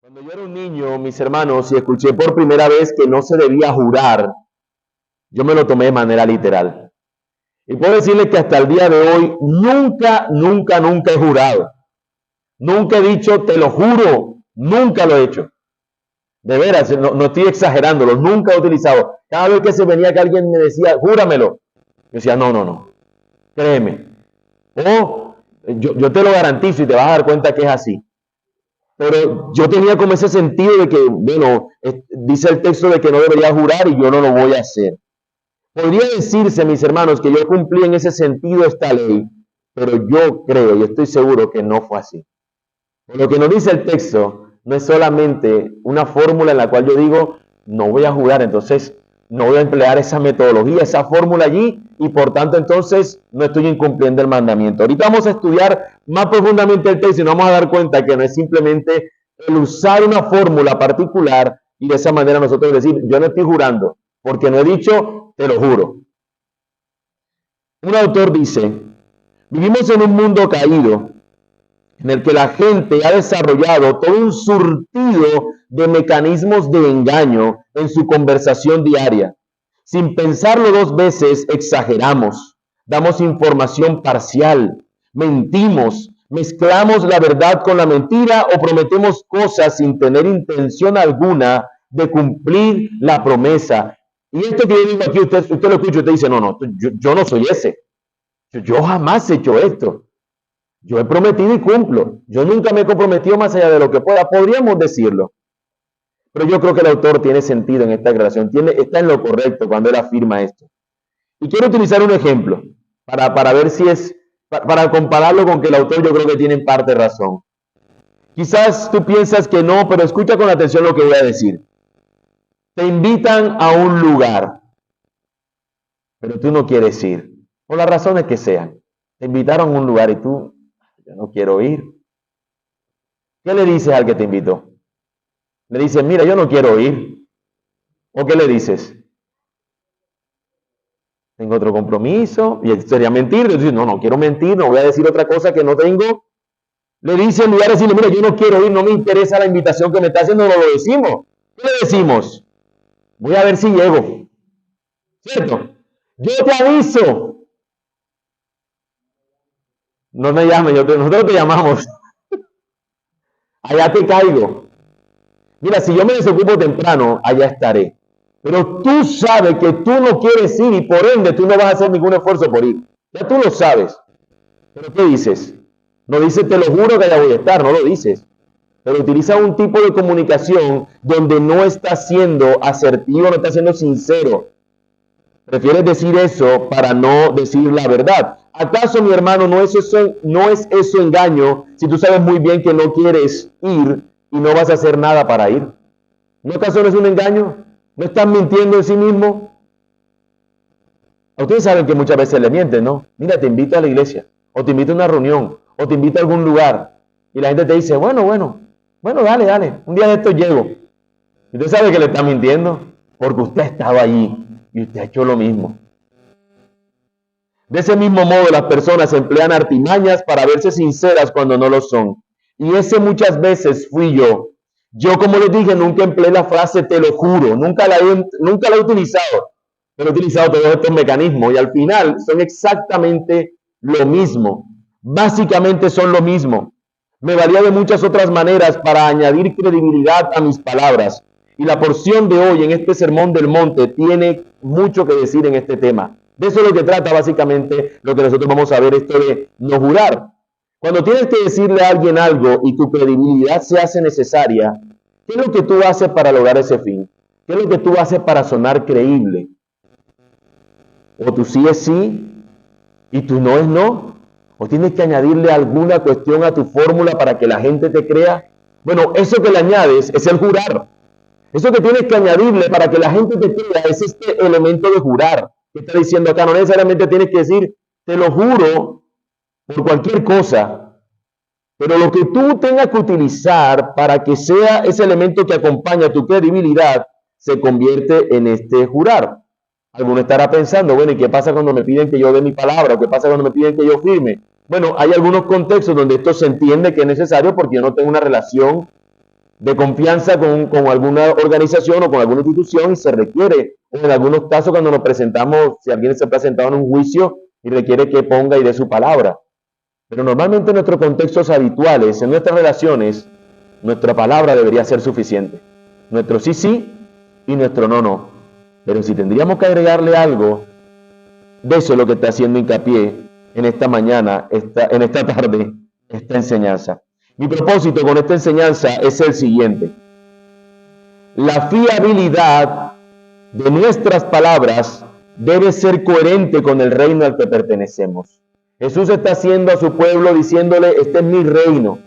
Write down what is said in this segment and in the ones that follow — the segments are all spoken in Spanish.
Cuando yo era un niño, mis hermanos, y escuché por primera vez que no se debía jurar, yo me lo tomé de manera literal. Y puedo decirle que hasta el día de hoy nunca he jurado. Nunca he dicho, te lo juro, nunca lo he hecho. De veras, no estoy exagerándolo, nunca he utilizado. Cada vez que se venía que alguien me decía, júramelo, yo decía, no, créeme. O yo te lo garantizo y te vas a dar cuenta que es así. Pero yo tenía como ese sentido de que, bueno, dice el texto de que no debería jurar y yo no lo voy a hacer. Podría decirse, mis hermanos, que yo cumplí en ese sentido esta ley, pero yo creo y estoy seguro que no fue así. Por lo que nos dice el texto, no es solamente una fórmula en la cual yo digo, no voy a jurar, entonces no voy a emplear esa metodología, esa fórmula allí, y por tanto entonces no estoy incumpliendo el mandamiento. Ahorita vamos a estudiar más profundamente el texto y nos vamos a dar cuenta que no es simplemente el usar una fórmula particular y de esa manera nosotros decir, yo no estoy jurando, porque no he dicho, te lo juro. Un autor dice, vivimos en un mundo caído, en el que la gente ha desarrollado todo un surtido de mecanismos de engaño en su conversación diaria. Sin pensarlo dos veces, exageramos, damos información parcial, mentimos, mezclamos la verdad con la mentira o prometemos cosas sin tener intención alguna de cumplir la promesa. Y esto que yo digo aquí, usted lo escucha y usted dice, no, yo no soy ese. Yo jamás he hecho esto. Yo he prometido y cumplo. Yo nunca me he comprometido más allá de lo que pueda. Podríamos decirlo. Pero yo creo que el autor tiene sentido en esta declaración. Está en lo correcto cuando él afirma esto. Y quiero utilizar un ejemplo para ver si es, para compararlo con que el autor yo creo que tiene en parte razón. Quizás tú piensas que no, pero escucha con atención lo que voy a decir. Te invitan a un lugar, pero tú no quieres ir, por las razones que sean. Te invitaron a un lugar y tú, yo no quiero ir. ¿Qué le dices al que te invitó? Le dices, mira, yo no quiero ir. ¿O qué le dices? Tengo otro compromiso. Y sería mentir. Le dices, no quiero mentir, no voy a decir otra cosa que no tengo. Le dice en lugar de decirle, mira, yo no quiero ir, no me interesa la invitación que me está haciendo, no lo decimos. ¿Qué le decimos? Voy a ver si llego. ¿Cierto? Yo te aviso. No me llames, nosotros te llamamos. Allá te caigo. Mira, si yo me desocupo temprano, allá estaré. Pero tú sabes que tú no quieres ir y por ende tú no vas a hacer ningún esfuerzo por ir. Ya tú lo sabes. ¿Pero qué dices? No dices, te lo juro que allá voy a estar, no lo dices. Pero utiliza un tipo de comunicación donde no está siendo asertivo, no está siendo sincero. Prefieres decir eso para no decir la verdad. ¿Acaso, mi hermano, no es eso engaño si tú sabes muy bien que no quieres ir y no vas a hacer nada para ir? ¿No acaso no es un engaño? ¿No estás mintiendo en sí mismo? Ustedes saben que muchas veces le mienten, ¿no? Mira, te invito a la iglesia, o te invito a una reunión, o te invito a algún lugar. Y la gente te dice, bueno, dale, un día de esto llego. Y usted sabe que le está mintiendo, porque usted estaba allí y usted ha hecho lo mismo. De ese mismo modo, las personas emplean artimañas para verse sinceras cuando no lo son. Y ese muchas veces fui yo. Yo, como les dije, nunca empleé la frase te lo juro, nunca la he utilizado, pero he utilizado todos estos mecanismos y al final son exactamente lo mismo. Básicamente son lo mismo. Me valía de muchas otras maneras para añadir credibilidad a mis palabras. Y la porción de hoy en este Sermón del Monte tiene mucho que decir en este tema. De eso es lo que trata básicamente lo que nosotros vamos a ver, esto de no jurar. Cuando tienes que decirle a alguien algo y tu credibilidad se hace necesaria, ¿qué es lo que tú haces para lograr ese fin? ¿Qué es lo que tú haces para sonar creíble? ¿O tu sí es sí y tu no es no? ¿O tienes que añadirle alguna cuestión a tu fórmula para que la gente te crea? Bueno, eso que le añades es el jurar. Eso que tienes que añadirle para que la gente te crea es este elemento de jurar. ¿Qué está diciendo acá? No necesariamente tienes que decir, te lo juro, por cualquier cosa, pero lo que tú tengas que utilizar para que sea ese elemento que acompaña tu credibilidad se convierte en este jurar. Alguno estará pensando, bueno, ¿y qué pasa cuando me piden que yo dé mi palabra? ¿O qué pasa cuando me piden que yo firme? Bueno, hay algunos contextos donde esto se entiende que es necesario porque yo no tengo una relación de confianza con alguna organización o con alguna institución y se requiere, o en algunos casos cuando nos presentamos, si alguien se ha presentado en un juicio y requiere que ponga y dé su palabra. Pero normalmente en nuestros contextos habituales, en nuestras relaciones, nuestra palabra debería ser suficiente. Nuestro sí, sí y nuestro no, no. Pero si tendríamos que agregarle algo, de eso es lo que está haciendo hincapié en esta mañana, en esta tarde, esta enseñanza. Mi propósito con esta enseñanza es el siguiente. La fiabilidad de nuestras palabras debe ser coherente con el reino al que pertenecemos. Jesús está haciendo a su pueblo diciéndole, este es mi reino.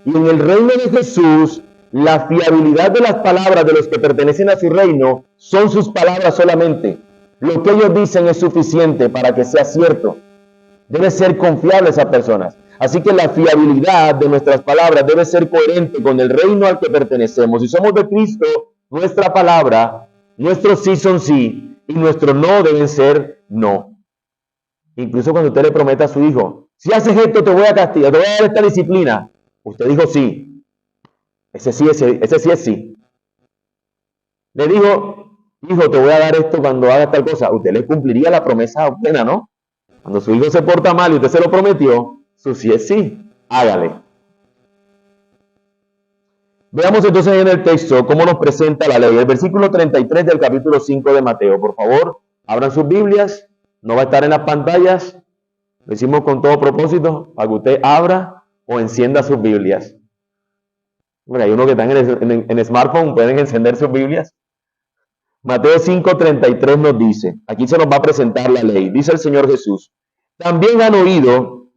Y en el reino de Jesús, la fiabilidad de las palabras de los que pertenecen a su reino son sus palabras solamente. Lo que ellos dicen es suficiente para que sea cierto. Debe ser confiable esas personas. Así que la fiabilidad de nuestras palabras debe ser coherente con el reino al que pertenecemos. Si somos de Cristo, nuestra palabra, nuestros sí son sí y nuestros no deben ser no. Incluso cuando usted le promete a su hijo, si haces esto te voy a castigar, te voy a dar esta disciplina. Usted dijo sí. Ese sí es sí. Le dijo, hijo, te voy a dar esto cuando hagas tal cosa. Usted le cumpliría la promesa plena, ¿no? Cuando su hijo se porta mal y usted se lo prometió, su sí es sí, hágale. Veamos entonces en el texto cómo nos presenta la ley. El versículo 33 del capítulo 5 de Mateo. Por favor, abran sus Biblias. No va a estar en las pantallas. Lo hicimos con todo propósito para que usted abra o encienda sus Biblias. Bueno, hay unos que están en smartphone, pueden encender sus Biblias. Mateo 5:33 nos dice, aquí se nos va a presentar la ley. Dice el Señor Jesús, también han oído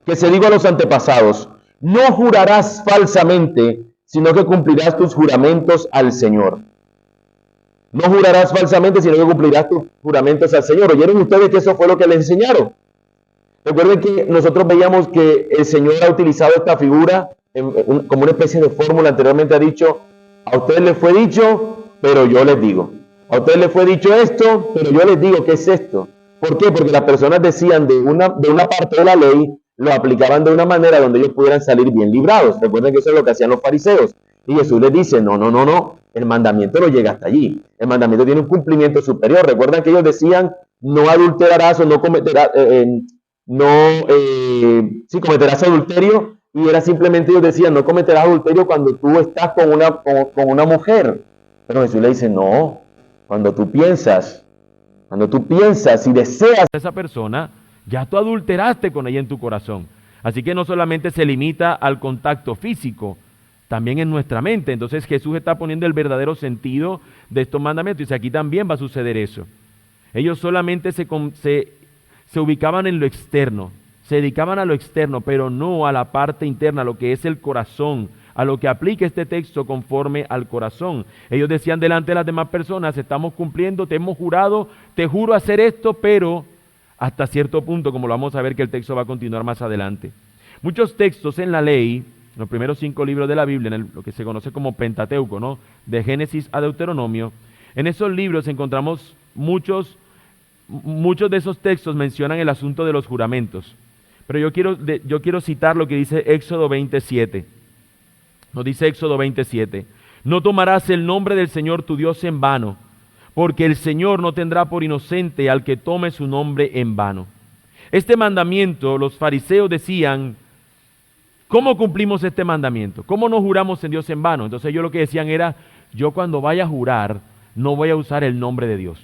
que se dijo a los antepasados, no jurarás falsamente, sino que cumplirás tus juramentos al Señor. No jurarás falsamente, sino que cumplirás tus juramentos al Señor. ¿Oyeron ustedes que eso fue lo que le enseñaron? Recuerden que nosotros veíamos que el Señor ha utilizado esta figura como una especie de fórmula. Anteriormente ha dicho, a ustedes les fue dicho, pero yo les digo. A ustedes les fue dicho esto, pero yo les digo, ¿qué es esto? ¿Por qué? Porque las personas decían de una parte de la ley, lo aplicaban de una manera donde ellos pudieran salir bien librados. Recuerden que eso es lo que hacían los fariseos. Y Jesús les dice, no. El mandamiento no llega hasta allí. El mandamiento tiene un cumplimiento superior. Recuerdan que ellos decían, no adulterarás o no cometerás, cometerás adulterio. Y era simplemente, ellos decían, no cometerás adulterio cuando tú estás con una mujer. Pero Jesús le dice, no, cuando tú piensas y deseas a esa persona, ya tú adulteraste con ella en tu corazón. Así que no solamente se limita al contacto físico, también en nuestra mente. Entonces Jesús está poniendo el verdadero sentido de estos mandamientos. Y dice, aquí también va a suceder eso. Ellos solamente se ubicaban en lo externo, se dedicaban a lo externo, pero no a la parte interna, a lo que es el corazón, a lo que aplica este texto conforme al corazón. Ellos decían delante de las demás personas, estamos cumpliendo, te hemos jurado, te juro hacer esto, pero hasta cierto punto, como lo vamos a ver que el texto va a continuar más adelante. Muchos textos en la ley, los primeros 5 libros de la Biblia, en lo que se conoce como Pentateuco, ¿no? De Génesis a Deuteronomio, en esos libros encontramos muchos de esos textos mencionan el asunto de los juramentos. Pero yo quiero citar lo que dice Éxodo 27. Nos dice Éxodo 27, no tomarás el nombre del Señor tu Dios en vano, porque el Señor no tendrá por inocente al que tome su nombre en vano. Este mandamiento, los fariseos decían, ¿cómo cumplimos este mandamiento? ¿Cómo no juramos en Dios en vano? Entonces ellos lo que decían era, yo cuando vaya a jurar, no voy a usar el nombre de Dios.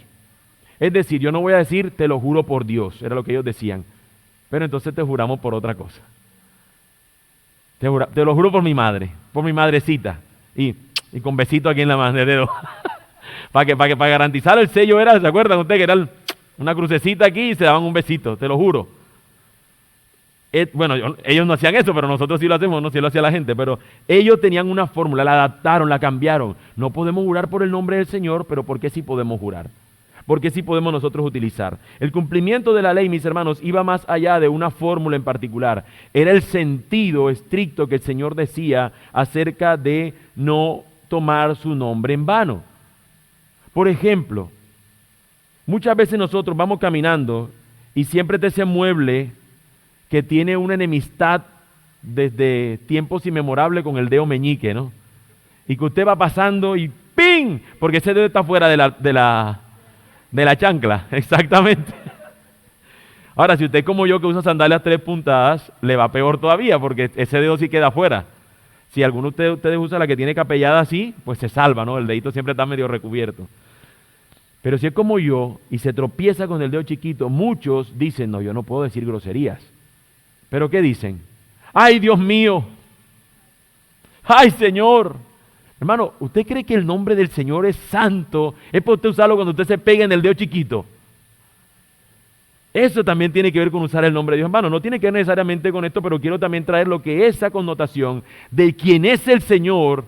Es decir, yo no voy a decir, te lo juro por Dios, era lo que ellos decían. Pero entonces te juramos por otra cosa. Te lo juro por mi madre, por mi madrecita. Y con besito aquí en la mano. para garantizar el sello era, ¿se acuerdan ustedes que era una crucecita aquí y se daban un besito? Te lo juro. Bueno, ellos no hacían eso, pero nosotros sí lo hacemos, no, sí lo hacía la gente. Pero ellos tenían una fórmula, la adaptaron, la cambiaron. No podemos jurar por el nombre del Señor, pero ¿por qué sí podemos jurar? Porque sí podemos nosotros utilizar. El cumplimiento de la ley, mis hermanos, iba más allá de una fórmula en particular. Era el sentido estricto que el Señor decía acerca de no tomar su nombre en vano. Por ejemplo, muchas veces nosotros vamos caminando y siempre está ese mueble que tiene una enemistad desde tiempos inmemorables con el dedo meñique, ¿no? y que usted va pasando y ¡ping! Porque ese dedo está fuera de la chancla, exactamente. Ahora, si usted es como yo que usa sandalias 3 puntadas, le va peor todavía porque ese dedo sí queda afuera. Si alguno de ustedes usa la que tiene capellada así, pues se salva, ¿no? El dedito siempre está medio recubierto. Pero si es como yo y se tropieza con el dedo chiquito, muchos dicen, no, yo no puedo decir groserías. ¿Pero qué dicen? ¡Ay, Dios mío! ¡Ay, Señor! Hermano, ¿usted cree que el nombre del Señor es santo? Es para usted usarlo cuando usted se pega en el dedo chiquito. Eso también tiene que ver con usar el nombre de Dios. Hermano, no tiene que ver necesariamente con esto, pero quiero también traer lo que esa connotación de quién es el Señor,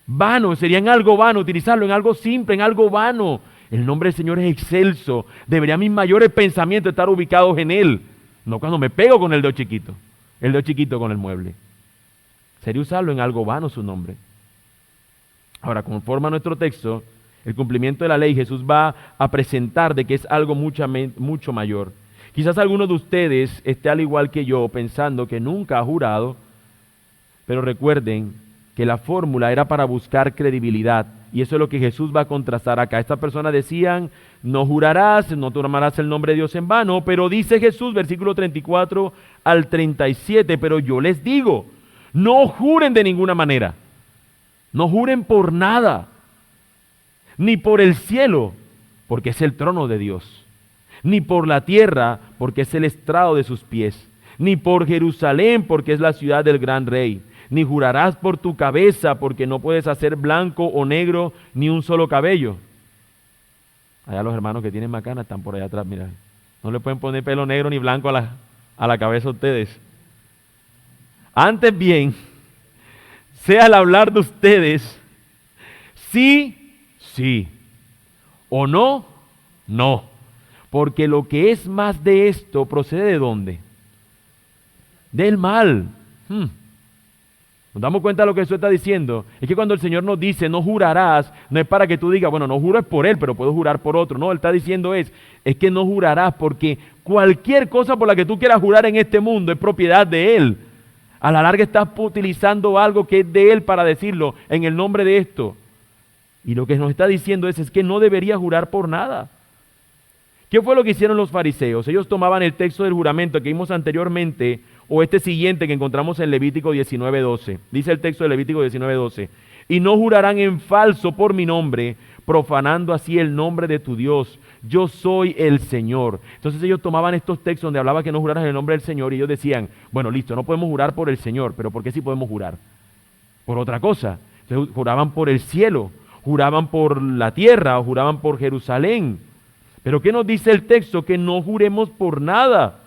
vano, sería en algo vano, utilizarlo en algo simple, en algo vano. El nombre del Señor es excelso. Deberían mis mayores pensamientos estar ubicados en Él, no cuando me pego con el dedo chiquito con el mueble. Sería usarlo en algo vano su nombre. Ahora, conforme a nuestro texto, el cumplimiento de la ley, Jesús va a presentar de que es algo mucho mayor. Quizás alguno de ustedes esté al igual que yo pensando que nunca ha jurado, pero recuerden que la fórmula era para buscar credibilidad y eso es lo que Jesús va a contrastar acá. Estas personas decían, no jurarás, no tomarás el nombre de Dios en vano, pero dice Jesús, versículo 34 al 37, pero yo les digo, no juren de ninguna manera, no juren por nada, ni por el cielo, porque es el trono de Dios, ni por la tierra, porque es el estrado de sus pies, ni por Jerusalén, porque es la ciudad del gran rey, ni jurarás por tu cabeza, porque no puedes hacer blanco o negro ni un solo cabello. Allá los hermanos que tienen macana están por allá atrás, mira, no le pueden poner pelo negro ni blanco a la cabeza a ustedes. Antes bien, sea al hablar de ustedes, sí, sí, o no, no, porque lo que es más de esto procede ¿de dónde? Del mal. Nos damos cuenta de lo que Jesús está diciendo. Es que cuando el Señor nos dice no jurarás, no es para que tú digas, bueno, no jures por él, pero puedo jurar por otro. No, Él está diciendo es que no jurarás porque cualquier cosa por la que tú quieras jurar en este mundo es propiedad de Él. A la larga estás utilizando algo que es de Él para decirlo en el nombre de esto. Y lo que nos está diciendo es que no debería jurar por nada. ¿Qué fue lo que hicieron los fariseos? Ellos tomaban el texto del juramento que vimos anteriormente o este siguiente que encontramos en Levítico 19:12. Dice el texto de Levítico 19:12. Y no jurarán en falso por mi nombre, profanando así el nombre de tu Dios. Yo soy el Señor. Entonces ellos tomaban estos textos donde hablaba que no juraras en el nombre del Señor y ellos decían, bueno, listo, no podemos jurar por el Señor, pero ¿por qué sí podemos jurar? Por otra cosa. Entonces juraban por el cielo, juraban por la tierra o juraban por Jerusalén. Pero ¿qué nos dice el texto? Que no juremos por nada.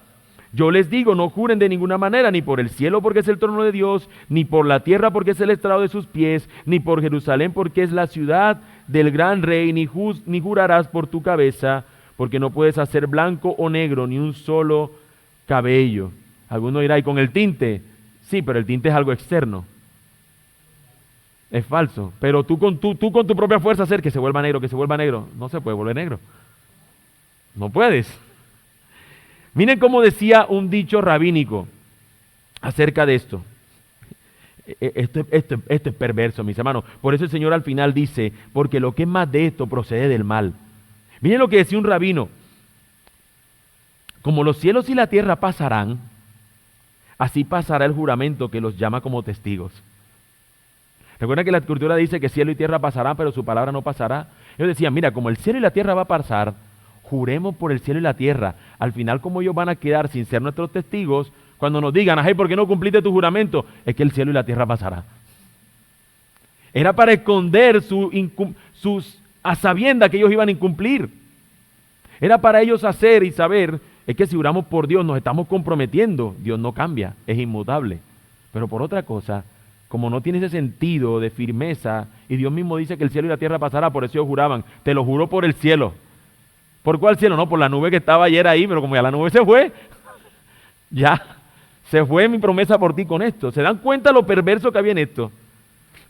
Yo les digo, no juren de ninguna manera, ni por el cielo porque es el trono de Dios, ni por la tierra porque es el estrado de sus pies, ni por Jerusalén porque es la ciudad del gran rey, ni jurarás por tu cabeza, porque no puedes hacer blanco o negro ni un solo cabello. Alguno dirá, ¿y con el tinte? Sí, pero el tinte es algo externo. Es falso. Pero tú con tu propia fuerza hacer que se vuelva negro. No se puede volver negro. No puedes. Miren cómo decía un dicho rabínico acerca de esto. Esto es perverso, mis hermanos. Por eso el Señor al final dice, porque lo que es más de esto procede del mal. Miren lo que decía un rabino. Como los cielos y la tierra pasarán, así pasará el juramento que los llama como testigos. Recuerda que la Escritura dice que cielo y tierra pasarán, pero su palabra no pasará. Ellos decían, mira, como el cielo y la tierra va a pasar, juremos por el cielo y la tierra. Al final, como ellos van a quedar sin ser nuestros testigos, cuando nos digan, ay, ¿por qué no cumpliste tu juramento? Es que el cielo y la tierra pasará. Era para esconder sus a sabiendas que ellos iban a incumplir. Era para ellos hacer y saber, es que si juramos por Dios nos estamos comprometiendo. Dios no cambia, es inmutable. Pero por otra cosa, como no tiene ese sentido de firmeza, y Dios mismo dice que el cielo y la tierra pasará, por eso ellos juraban, te lo juro por el cielo. ¿Por cuál cielo? No, por la nube que estaba ayer ahí, pero como ya la nube se fue, ya se fue mi promesa por ti con esto. ¿Se dan cuenta lo perverso que había en esto?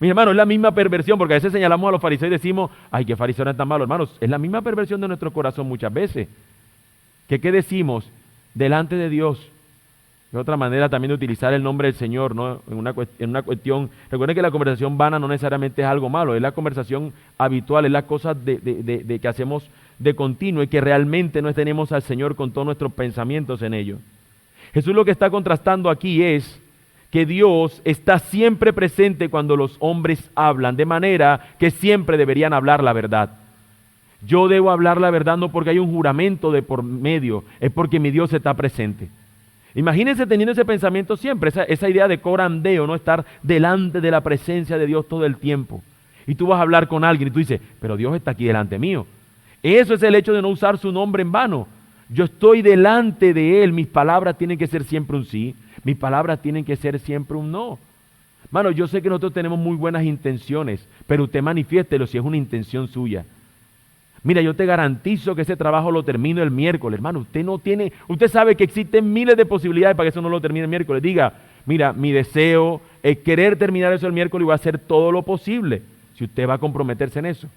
Mis hermanos, es la misma perversión, porque a veces señalamos a los fariseos y decimos, ay, qué fariseos eran tan malos, hermanos. Es la misma perversión de nuestro corazón muchas veces. ¿Qué decimos delante de Dios? Es otra manera también de utilizar el nombre del Señor, ¿no? En una cuestión. Recuerden que la conversación vana no necesariamente es algo malo, es la conversación habitual, es la cosa de que hacemos de continuo y que realmente no tenemos al Señor con todos nuestros pensamientos en ello. Jesús lo que está contrastando aquí es que Dios está siempre presente cuando los hombres hablan, de manera que siempre deberían hablar la verdad. Yo debo hablar la verdad no porque hay un juramento de por medio, es porque mi Dios está presente. Imagínense teniendo ese pensamiento siempre, esa idea de corandeo, no estar delante de la presencia de Dios todo el tiempo. Y tú vas a hablar con alguien y tú dices, pero Dios está aquí delante mío. Eso es el hecho de no usar su nombre en vano. Yo estoy delante de Él, mis palabras tienen que ser siempre un sí, mis palabras tienen que ser siempre un no. Mano, yo sé que nosotros tenemos muy buenas intenciones, pero usted manifiéstelo si es una intención suya. Mira, yo te garantizo que ese trabajo lo termino el miércoles, hermano. Usted sabe que existen miles de posibilidades para que eso no lo termine el miércoles. Diga, mira, mi deseo es querer terminar eso el miércoles y voy a hacer todo lo posible. Si usted va a comprometerse en eso.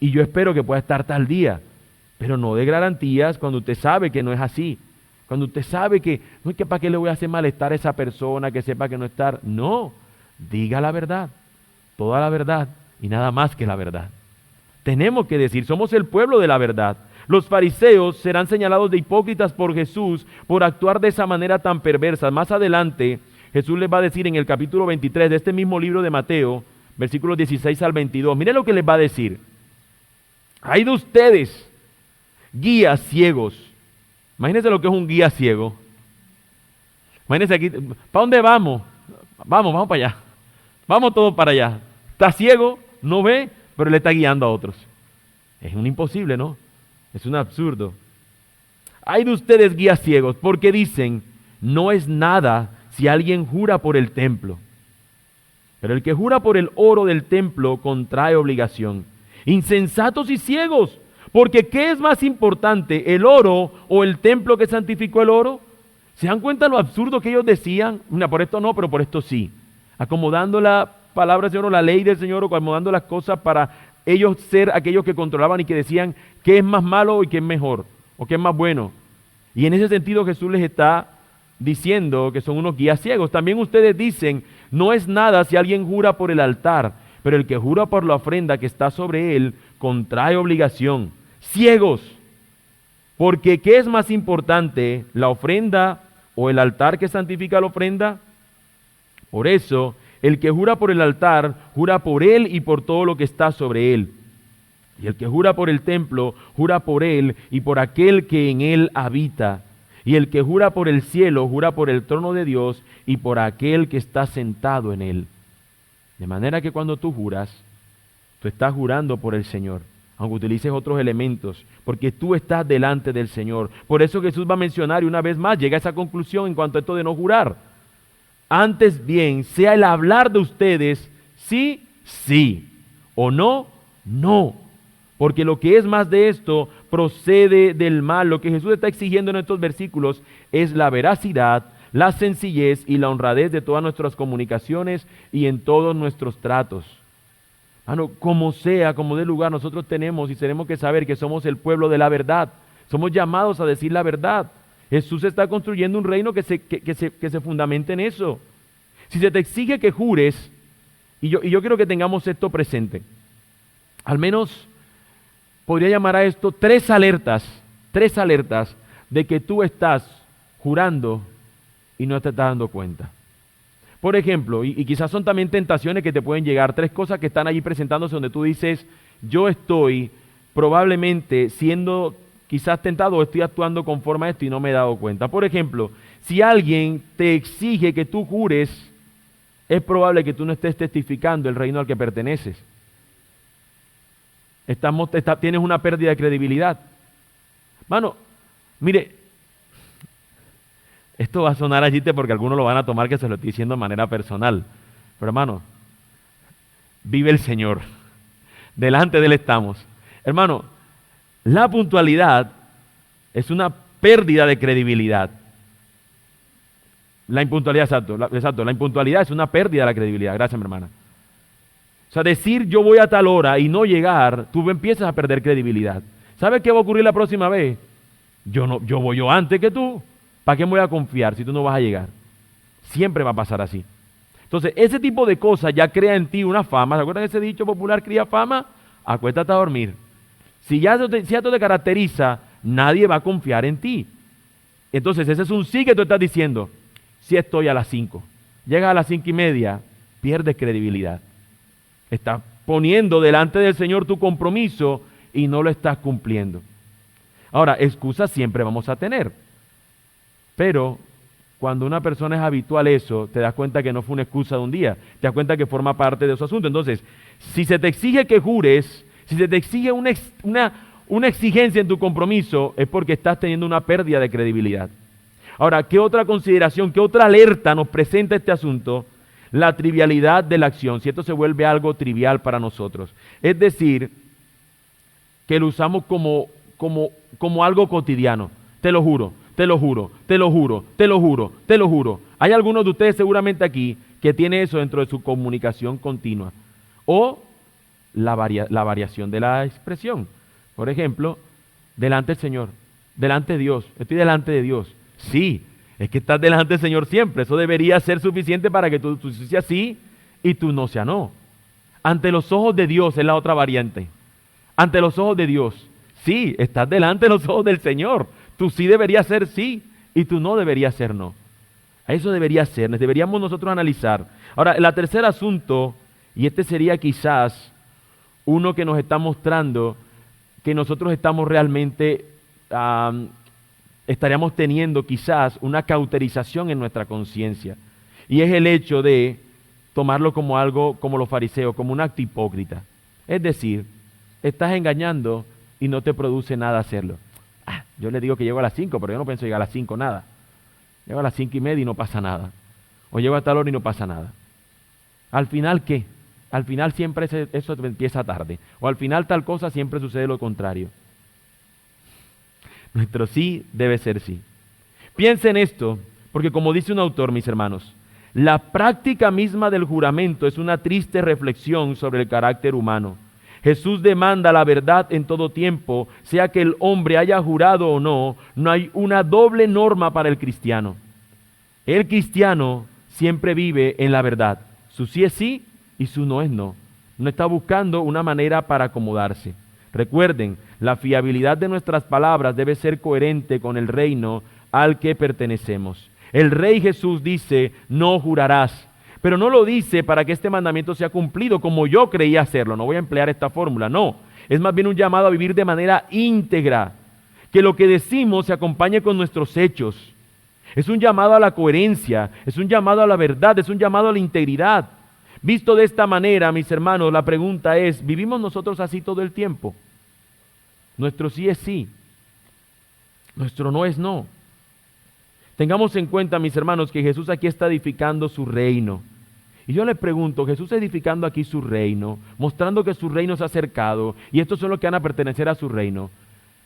Y yo espero que pueda estar tal día, pero no de garantías cuando usted sabe que no es así. Cuando usted sabe que, no es que para qué le voy a hacer malestar a esa persona que sepa que no estar. No, diga la verdad, toda la verdad y nada más que la verdad. Tenemos que decir, somos el pueblo de la verdad. Los fariseos serán señalados de hipócritas por Jesús por actuar de esa manera tan perversa. Más adelante, Jesús les va a decir en el capítulo 23 de este mismo libro de Mateo, versículos 16 al 22. Miren lo que les va a decir. Hay de ustedes, guías ciegos. Imagínense lo que es un guía ciego. Imagínense aquí, ¿para dónde vamos? Vamos para allá. Vamos todos para allá. Está ciego, no ve, pero le está guiando a otros. Es un imposible, ¿no? Es un absurdo. Hay de ustedes guías ciegos, porque dicen, no es nada si alguien jura por el templo. Pero el que jura por el oro del templo contrae obligación. Insensatos y ciegos, porque ¿qué es más importante, el oro o el templo que santificó el oro? ¿Se dan cuenta lo absurdo que ellos decían? Mira, por esto no, pero por esto sí. Acomodando la palabra del Señor o la ley del Señor o acomodando las cosas para ellos ser aquellos que controlaban y que decían qué es más malo y qué es mejor o qué es más bueno. Y en ese sentido Jesús les está diciendo que son unos guías ciegos. También ustedes dicen, no es nada si alguien jura por el altar, pero el que jura por la ofrenda que está sobre él contrae obligación. Ciegos, porque ¿qué es más importante, la ofrenda o el altar que santifica la ofrenda? Por eso, el que jura por el altar, jura por él y por todo lo que está sobre él. Y el que jura por el templo, jura por él y por aquel que en él habita. Y el que jura por el cielo, jura por el trono de Dios y por aquel que está sentado en él. De manera que cuando tú juras, tú estás jurando por el Señor, aunque utilices otros elementos, porque tú estás delante del Señor. Por eso Jesús va a mencionar y una vez más llega a esa conclusión en cuanto a esto de no jurar. Antes bien, sea el hablar de ustedes sí, sí, o no, no. Porque lo que es más de esto procede del mal. Lo que Jesús está exigiendo en estos versículos es la veracidad, la sencillez y la honradez de todas nuestras comunicaciones y en todos nuestros tratos. Como sea, como dé lugar, nosotros tenemos y tenemos que saber que somos el pueblo de la verdad. Somos llamados a decir la verdad. Jesús está construyendo un reino que se fundamente en eso. Si se te exige que jures, y yo quiero que tengamos esto presente, al menos podría llamar a esto tres alertas de que tú estás jurando y no te estás dando cuenta. Por ejemplo, y quizás son también tentaciones que te pueden llegar, tres cosas que están allí presentándose donde tú dices, yo estoy probablemente siendo quizás tentado o estoy actuando conforme a esto y no me he dado cuenta. Por ejemplo, si alguien te exige que tú jures, es probable que tú no estés testificando el reino al que perteneces. Tienes una pérdida de credibilidad. Mano, mire, esto va a sonar a chiste porque algunos lo van a tomar que se lo estoy diciendo de manera personal. Pero hermano, vive el Señor. Delante de Él estamos. Hermano, la puntualidad es una pérdida de credibilidad. La impuntualidad, exacto. La impuntualidad es una pérdida de la credibilidad. Gracias, mi hermana. O sea, decir yo voy a tal hora y no llegar, tú empiezas a perder credibilidad. ¿Sabes qué va a ocurrir la próxima vez? Yo voy antes que tú. ¿Para qué me voy a confiar si tú no vas a llegar? Siempre va a pasar así. Entonces, ese tipo de cosas ya crea en ti una fama. ¿Se acuerdan de ese dicho popular, cría fama? Acuéstate a dormir. Si ya esto te caracteriza, nadie va a confiar en ti. Entonces, ese es un sí que tú estás diciendo. Si estoy a las 5. Llegas a las 5:30, pierdes credibilidad. Estás poniendo delante del Señor tu compromiso y no lo estás cumpliendo. Ahora, excusas siempre vamos a tener. Pero cuando una persona es habitual eso, te das cuenta que no fue una excusa de un día. Te das cuenta que forma parte de su asunto. Entonces, si se te exige que jures, si se te exige una exigencia en tu compromiso, es porque estás teniendo una pérdida de credibilidad. Ahora, ¿qué otra consideración, qué otra alerta nos presenta este asunto? La trivialidad de la acción, si esto se vuelve algo trivial para nosotros. Es decir, que lo usamos como algo cotidiano. Te lo juro, te lo juro, te lo juro, te lo juro, te lo juro. Hay algunos de ustedes seguramente aquí que tiene eso dentro de su comunicación continua. O la variación de la expresión. Por ejemplo, delante del Señor, delante de Dios, estoy delante de Dios. Sí, es que estás delante del Señor siempre. Eso debería ser suficiente para que tú seas sí y tú no seas no. Ante los ojos de Dios es la otra variante. Ante los ojos de Dios, sí, estás delante de los ojos del Señor. Tú sí deberías ser sí y tú no deberías ser no. Eso debería ser, deberíamos nosotros analizar. Ahora, el tercer asunto, y este sería quizás uno que nos está mostrando que nosotros estamos realmente, estaríamos teniendo quizás una cauterización en nuestra conciencia. Y es el hecho de tomarlo como algo, como los fariseos, como un acto hipócrita. Es decir, estás engañando y no te produce nada hacerlo. Yo le digo que llego a las 5, pero yo no pienso llegar a las 5 nada. Llego a las 5:30 y no pasa nada. O llego a tal hora y no pasa nada. Al final, ¿qué? Al final siempre eso empieza tarde. O al final tal cosa siempre sucede lo contrario. Nuestro sí debe ser sí. Piensa en esto, porque como dice un autor, mis hermanos, la práctica misma del juramento es una triste reflexión sobre el carácter humano. Jesús demanda la verdad en todo tiempo, sea que el hombre haya jurado o no, no hay una doble norma para el cristiano. El cristiano siempre vive en la verdad. Su sí es sí y su no es no. No está buscando una manera para acomodarse. Recuerden, la fiabilidad de nuestras palabras debe ser coherente con el reino al que pertenecemos. El Rey Jesús dice, no jurarás. Pero no lo dice para que este mandamiento sea cumplido como yo creía hacerlo. No voy a emplear esta fórmula, no. Es más bien un llamado a vivir de manera íntegra. Que lo que decimos se acompañe con nuestros hechos. Es un llamado a la coherencia, es un llamado a la verdad, es un llamado a la integridad. Visto de esta manera, mis hermanos, la pregunta es, ¿vivimos nosotros así todo el tiempo? Nuestro sí es sí, nuestro no es no. Tengamos en cuenta, mis hermanos, que Jesús aquí está edificando su reino. Y yo les pregunto, Jesús edificando aquí su reino, mostrando que su reino se ha acercado, y estos son los que van a pertenecer a su reino.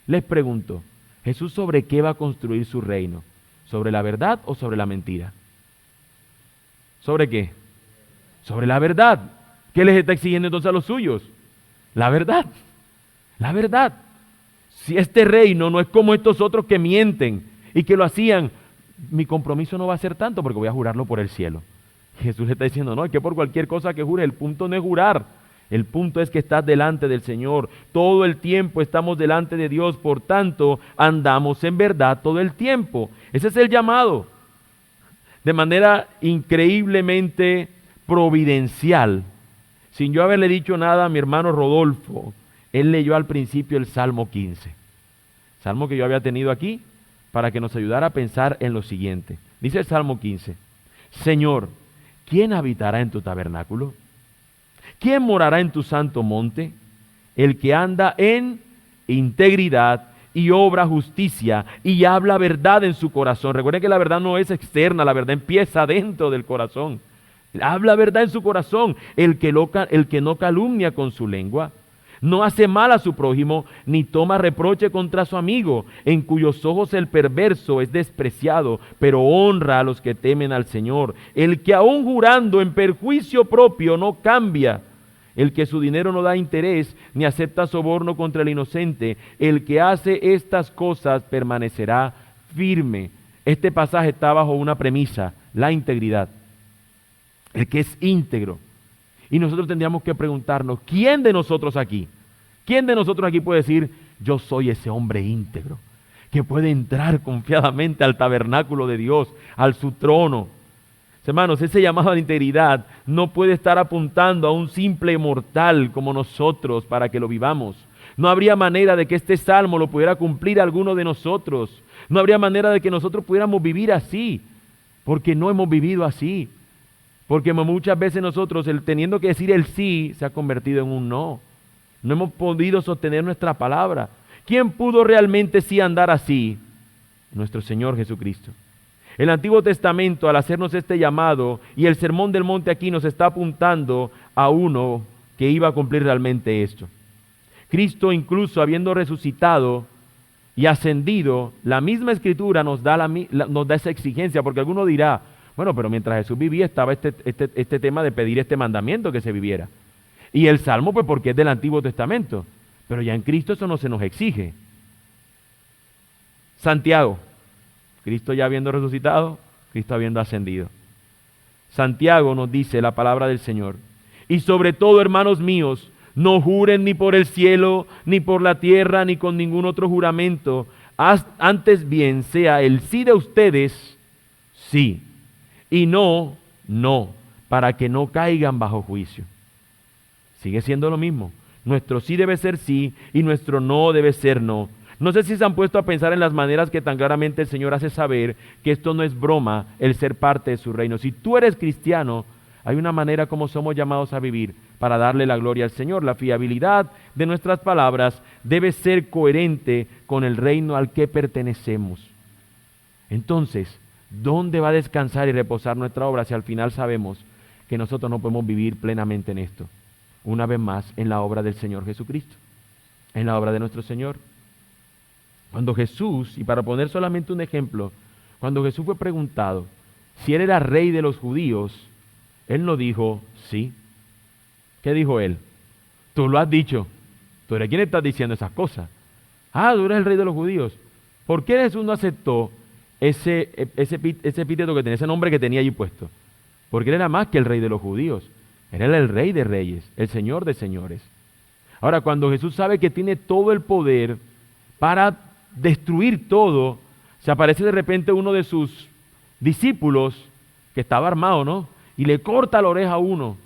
Les pregunto, ¿Jesús sobre qué va a construir su reino? ¿Sobre la verdad o sobre la mentira? ¿Sobre qué? Sobre la verdad. ¿Qué les está exigiendo entonces a los suyos? La verdad. La verdad. Si este reino no es como estos otros que mienten y que lo hacían, mi compromiso no va a ser tanto porque voy a jurarlo por el cielo. Jesús le está diciendo, no, es que por cualquier cosa que jure, el punto no es jurar, el punto es que estás delante del Señor, todo el tiempo estamos delante de Dios, por tanto, andamos en verdad todo el tiempo. Ese es el llamado, de manera increíblemente providencial. Sin yo haberle dicho nada a mi hermano Rodolfo, él leyó al principio el Salmo 15, Salmo que yo había tenido aquí, para que nos ayudara a pensar en lo siguiente. Dice el Salmo 15, Señor, ¿quién habitará en tu tabernáculo? ¿Quién morará en tu santo monte? El que anda en integridad y obra justicia y habla verdad en su corazón. Recuerden que la verdad no es externa, la verdad empieza dentro del corazón. Habla verdad en su corazón, el que no calumnia con su lengua. No hace mal a su prójimo, ni toma reproche contra su amigo, en cuyos ojos el perverso es despreciado, pero honra a los que temen al Señor. El que aún jurando en perjuicio propio no cambia, el que su dinero no da interés, ni acepta soborno contra el inocente, el que hace estas cosas permanecerá firme. Este pasaje está bajo una premisa, la integridad. El que es íntegro. Y nosotros tendríamos que preguntarnos, ¿quién de nosotros aquí puede decir, yo soy ese hombre íntegro, que puede entrar confiadamente al tabernáculo de Dios, al su trono? Hermanos, ese llamado a la integridad no puede estar apuntando a un simple mortal como nosotros para que lo vivamos. No habría manera de que este salmo lo pudiera cumplir alguno de nosotros. No habría manera de que nosotros pudiéramos vivir así, porque no hemos vivido así. Porque muchas veces nosotros, teniendo que decir el sí, se ha convertido en un no. No hemos podido sostener nuestra palabra. ¿Quién pudo realmente sí andar así? Nuestro Señor Jesucristo. El Antiguo Testamento, al hacernos este llamado, y el Sermón del Monte aquí nos está apuntando a uno que iba a cumplir realmente esto. Cristo, incluso habiendo resucitado y ascendido, la misma Escritura nos da esa exigencia, porque alguno dirá, bueno, pero mientras Jesús vivía estaba este tema de pedir este mandamiento que se viviera. Y el Salmo, pues porque es del Antiguo Testamento, pero ya en Cristo eso no se nos exige. Santiago, Cristo ya habiendo resucitado, Cristo habiendo ascendido. Santiago nos dice la palabra del Señor, y sobre todo, hermanos míos, no juren ni por el cielo, ni por la tierra, ni con ningún otro juramento, antes bien sea el sí de ustedes, sí, y no, no, para que no caigan bajo juicio. Sigue siendo lo mismo. Nuestro sí debe ser sí y nuestro no debe ser no. No sé si se han puesto a pensar en las maneras que tan claramente el Señor hace saber que esto no es broma, el ser parte de su reino. Si tú eres cristiano, hay una manera como somos llamados a vivir para darle la gloria al Señor. La fiabilidad de nuestras palabras debe ser coherente con el reino al que pertenecemos. Entonces, ¿dónde va a descansar y reposar nuestra obra si al final sabemos que nosotros no podemos vivir plenamente en esto? Una vez más, en la obra del Señor Jesucristo, en la obra de nuestro Señor. Cuando Jesús, y para poner solamente un ejemplo, cuando Jesús fue preguntado si él era rey de los judíos, él no dijo sí. ¿Qué dijo él? Tú lo has dicho. ¿Tú eres quién estás diciendo esas cosas? Ah, tú eres el rey de los judíos. ¿Por qué Jesús no aceptó ese epíteto que tenía, ese nombre que tenía allí puesto? Porque él era más que el rey de los judíos. Él era el rey de reyes, el señor de señores. Ahora, cuando Jesús sabe que tiene todo el poder para destruir todo, se aparece de repente uno de sus discípulos que estaba armado, ¿no? Y le corta la oreja a uno.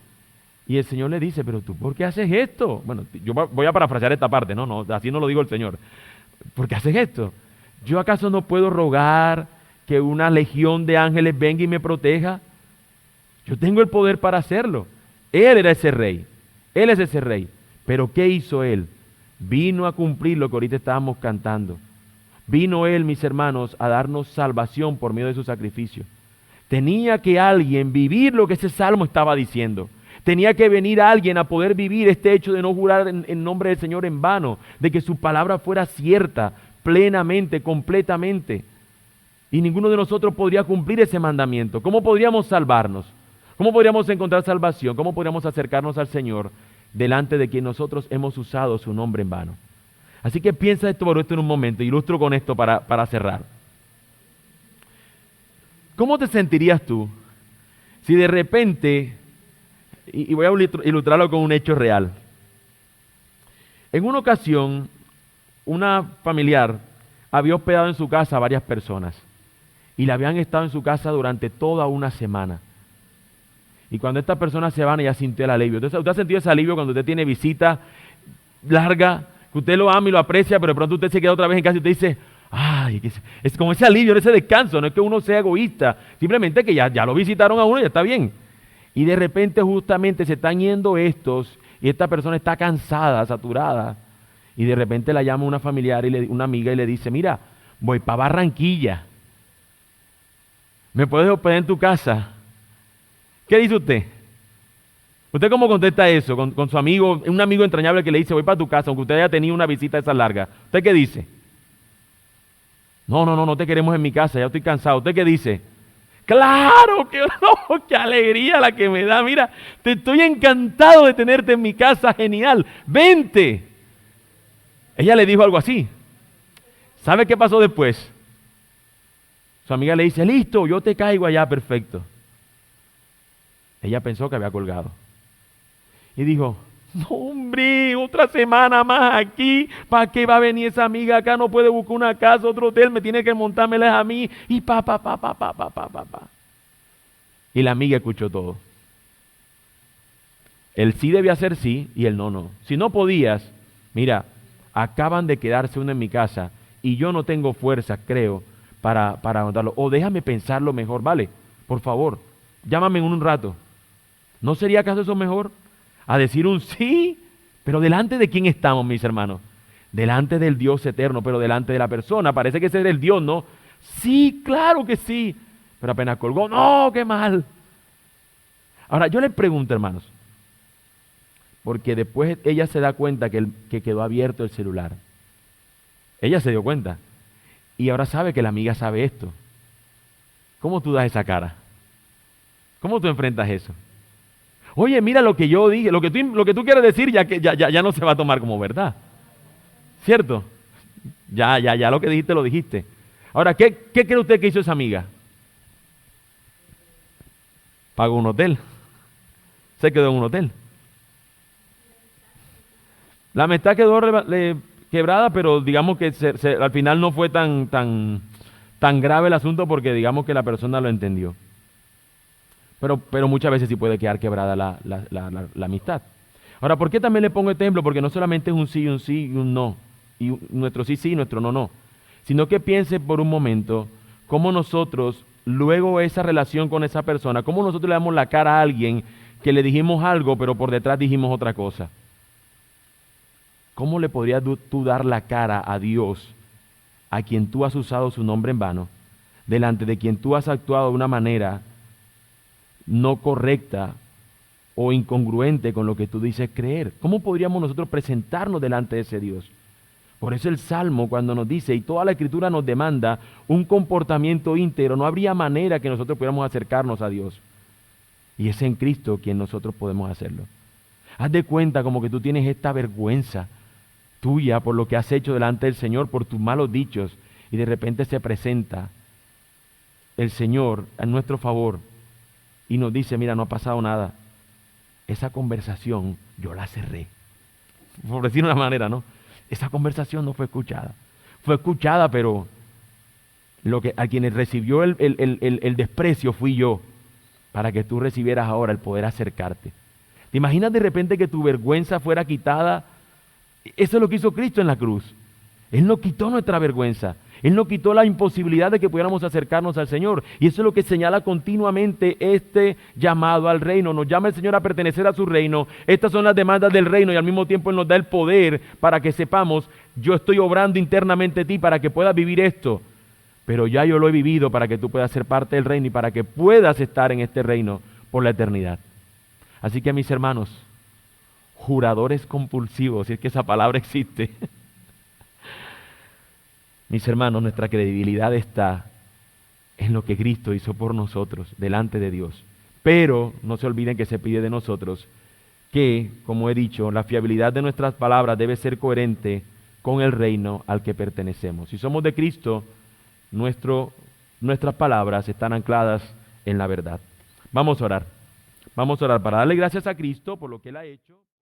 Y el Señor le dice, pero tú, ¿por qué haces esto? Bueno, yo voy a parafrasear esta parte, no, así no lo digo el Señor. ¿Por qué haces esto? ¿Yo acaso no puedo rogar que una legión de ángeles venga y me proteja? Yo tengo el poder para hacerlo. Él era ese rey, él es ese rey. Pero ¿qué hizo él? Vino a cumplir lo que ahorita estábamos cantando. Vino él, mis hermanos, a darnos salvación por medio de su sacrificio. Tenía que alguien vivir lo que ese salmo estaba diciendo. Tenía que venir alguien a poder vivir este hecho de no jurar en nombre del Señor en vano, de que su palabra fuera cierta, plenamente, completamente. Y ninguno de nosotros podría cumplir ese mandamiento. ¿Cómo podríamos salvarnos? ¿Cómo podríamos encontrar salvación? ¿Cómo podríamos acercarnos al Señor delante de quien nosotros hemos usado su nombre en vano? Así que piensa esto en un momento, ilustro con esto para cerrar. ¿Cómo te sentirías tú si de repente, y voy a ilustrarlo con un hecho real? En una ocasión, una familiar había hospedado en su casa a varias personas y le habían estado en su casa durante toda una semana. Y cuando estas personas se van, ella sintió el alivio. Entonces, ¿usted ha sentido ese alivio cuando usted tiene visita larga, que usted lo ama y lo aprecia, pero de pronto usted se queda otra vez en casa y usted dice, ay, es como ese alivio, ese descanso? No es que uno sea egoísta, simplemente que ya lo visitaron a uno y ya está bien. Y de repente justamente se están yendo estos y esta persona está cansada, saturada, y de repente la llama una familiar, una amiga, y le dice, mira, voy para Barranquilla, ¿me puedes hospedar en tu casa? ¿Qué dice usted? ¿Usted cómo contesta eso con su amigo, un amigo entrañable que le dice, voy para tu casa, aunque usted haya tenido una visita esa larga? ¿Usted qué dice? No te queremos en mi casa, ya estoy cansado. ¿Usted qué dice? ¡Claro! ¡Qué alegría la que me da! Mira, te estoy encantado de tenerte en mi casa, genial, ¡vente! Ella le dijo algo así. ¿Sabe qué pasó después? Su amiga le dice, listo, yo te caigo allá, perfecto. Ella pensó que había colgado. Y dijo, no, hombre, otra semana más aquí. ¿Para qué va a venir esa amiga acá? No puede buscar una casa, otro hotel, me tiene que montármelas a mí. Y pa. Y la amiga escuchó todo. El sí debía ser sí y el no, no. Si no podías, mira, acaban de quedarse uno en mi casa y yo no tengo fuerza, creo, para aguantarlo. O déjame pensarlo mejor, ¿vale? Por favor, llámame en un rato. ¿No sería acaso eso mejor? A decir un sí, pero ¿delante de quién estamos, mis hermanos? Delante del Dios eterno, pero delante de la persona. Parece que ese es el Dios, ¿no? Sí, claro que sí. Pero apenas colgó, no, qué mal. Ahora, yo les pregunto, hermanos, porque después ella se da cuenta que quedó abierto el celular. Ella se dio cuenta. Y ahora sabe que la amiga sabe esto. ¿Cómo tú das esa cara? ¿Cómo tú enfrentas eso? Oye, mira lo que yo dije, lo que tú quieres decir ya no se va a tomar como verdad. ¿Cierto? Ya lo que dijiste lo dijiste. Ahora, ¿qué cree usted que hizo esa amiga? Pagó un hotel. Se quedó en un hotel. La amistad quedó quebrada, pero digamos que al final no fue tan grave el asunto porque digamos que la persona lo entendió. Pero muchas veces sí puede quedar quebrada la amistad. Ahora, ¿por qué también le pongo este ejemplo? Porque no solamente es un sí y un no. Y nuestro sí, sí, nuestro no, no. Sino que piense por un momento cómo nosotros, luego esa relación con esa persona, cómo nosotros le damos la cara a alguien que le dijimos algo, pero por detrás dijimos otra cosa. ¿Cómo le podrías tú dar la cara a Dios, a quien tú has usado su nombre en vano, delante de quien tú has actuado de una manera no correcta o incongruente con lo que tú dices creer? ¿Cómo podríamos nosotros presentarnos delante de ese Dios? Por eso el Salmo cuando nos dice, y toda la Escritura nos demanda un comportamiento íntegro, no habría manera que nosotros pudiéramos acercarnos a Dios. Y es en Cristo quien nosotros podemos hacerlo. Haz de cuenta como que tú tienes esta vergüenza tuya por lo que has hecho delante del Señor, por tus malos dichos, y de repente se presenta el Señor a nuestro favor y nos dice, mira, no ha pasado nada. Esa conversación yo la cerré. Por decir una manera, ¿no? Esa conversación no fue escuchada. Fue escuchada, pero a quienes recibió el desprecio fui yo, para que tú recibieras ahora el poder acercarte. ¿Te imaginas de repente que tu vergüenza fuera quitada? Eso es lo que hizo Cristo en la cruz. Él no quitó nuestra vergüenza. Él no quitó la imposibilidad de que pudiéramos acercarnos al Señor. Y eso es lo que señala continuamente este llamado al reino. Nos llama el Señor a pertenecer a su reino. Estas son las demandas del reino y al mismo tiempo Él nos da el poder para que sepamos, yo estoy obrando internamente en ti para que puedas vivir esto. Pero ya yo lo he vivido para que tú puedas ser parte del reino y para que puedas estar en este reino por la eternidad. Así que mis hermanos, juradores compulsivos, si es que esa palabra existe. Mis hermanos, nuestra credibilidad está en lo que Cristo hizo por nosotros delante de Dios. Pero no se olviden que se pide de nosotros que, como he dicho, la fiabilidad de nuestras palabras debe ser coherente con el reino al que pertenecemos. Si somos de Cristo, nuestras palabras están ancladas en la verdad. Vamos a orar. Vamos a orar para darle gracias a Cristo por lo que Él ha hecho.